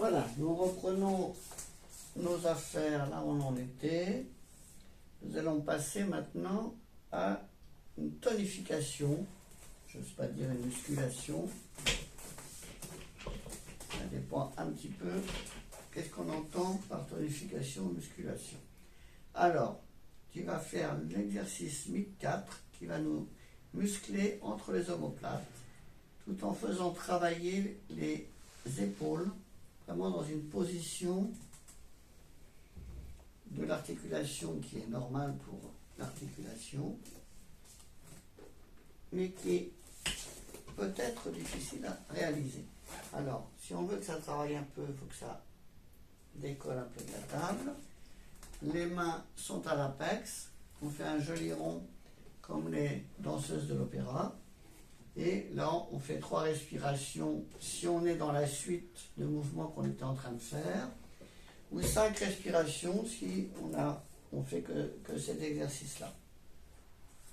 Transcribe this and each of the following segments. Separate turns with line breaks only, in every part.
Voilà, nous reprenons nos affaires là où on en était. Nous allons passer maintenant à une tonification. Je n'ose pas dire une musculation. Ça dépend un petit peu. Qu'est-ce qu'on entend par tonification ou musculation? Alors, tu vas faire l'exercice MIC 4 qui va nous muscler entre les omoplates tout en faisant travailler les épaules vraiment dans une position de l'articulation qui est normale pour l'articulation, mais qui peut être difficile à réaliser. Alors, si on veut que ça travaille un peu, il faut que ça décolle un peu de la table. Les mains sont à l'apex. On fait un joli rond comme les danseuses de l'opéra. Et là, on fait 3 respirations si on est dans la suite de mouvements qu'on était en train de faire. Ou 5 respirations si on fait que cet exercice-là.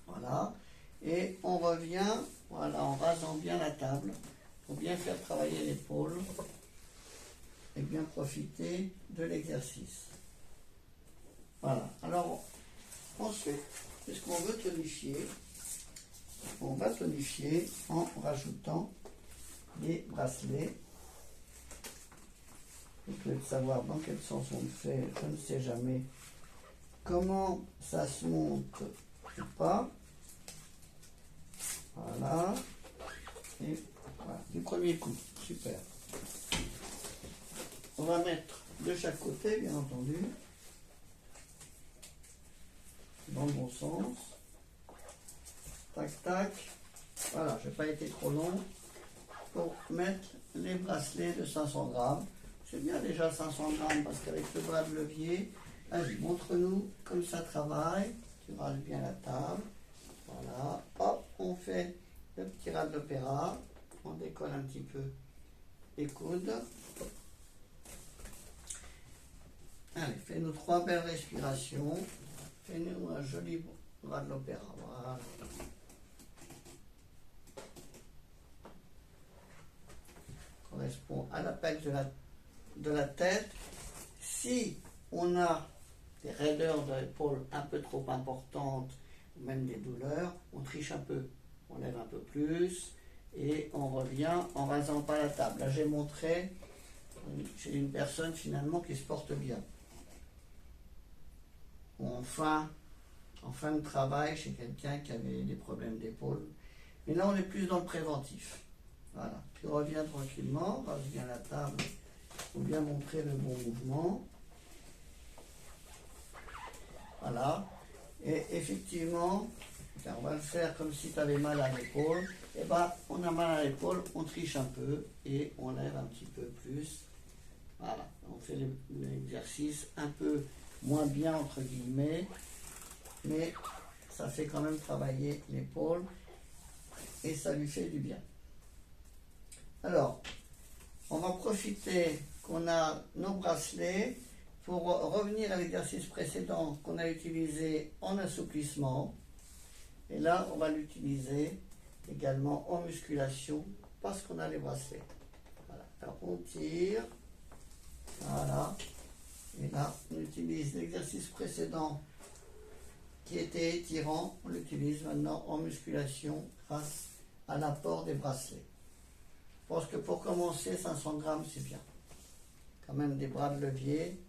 Voilà. Et on revient, voilà, en rasant bien la table pour bien faire travailler l'épaule et bien profiter de l'exercice. Voilà. Alors, ensuite, puisqu'on veut tonifier, on va tonifier en rajoutant des bracelets. Vous pouvez savoir dans quel sens on le fait, je ne sais jamais comment ça se monte ou pas. Voilà. Et voilà, du premier coup, super. On va mettre de chaque côté, bien entendu, dans le bon sens. Tac, tac. Voilà, je n'ai pas été trop long pour mettre les bracelets de 500 grammes. C'est bien déjà 500 grammes parce qu'avec le bras de levier, vas-y, montre-nous comme ça travaille. Tu rases bien la table. Voilà, hop, on fait le petit ras de l'opéra. On décolle un petit peu les coudes. Allez, fais-nous 3 belles respirations. Fais-nous un joli ras de l'opéra. Voilà. Correspond à l'apex de la tête. Si on a des raideurs de l'épaule un peu trop importantes, ou même des douleurs, on triche un peu. On lève un peu plus et on revient en rasant pas la table. Là, j'ai montré chez une personne finalement qui se porte bien. En fin de travail chez quelqu'un qui avait des problèmes d'épaule. Mais là, on est plus dans le préventif. Voilà. Tu reviens tranquillement, rase bien la table pour bien montrer le bon mouvement. Voilà. Et effectivement, on va le faire comme si tu avais mal à l'épaule. Et bien, on a mal à l'épaule, on triche un peu et on lève un petit peu plus. Voilà. On fait l'exercice un peu moins bien, entre guillemets, mais ça fait quand même travailler l'épaule et ça lui fait du bien. Alors, on va profiter qu'on a nos bracelets pour revenir à l'exercice précédent qu'on a utilisé en assouplissement. Et là, on va l'utiliser également en musculation parce qu'on a les bracelets. Voilà. Alors, on tire. Voilà. Et là, on utilise l'exercice précédent qui était étirant. On l'utilise maintenant en musculation grâce à l'apport des bracelets. Je pense que pour commencer, 500 grammes, c'est bien. Quand même des bras de levier.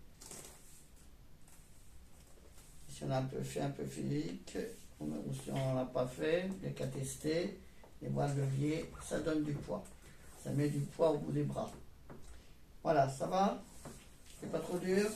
Si on a fait un peu physique, ou si on n'en a pas fait, il n'y a qu'à tester. Les bras de levier, ça donne du poids. Ça met du poids au bout des bras. Voilà, ça va? C'est pas trop dur?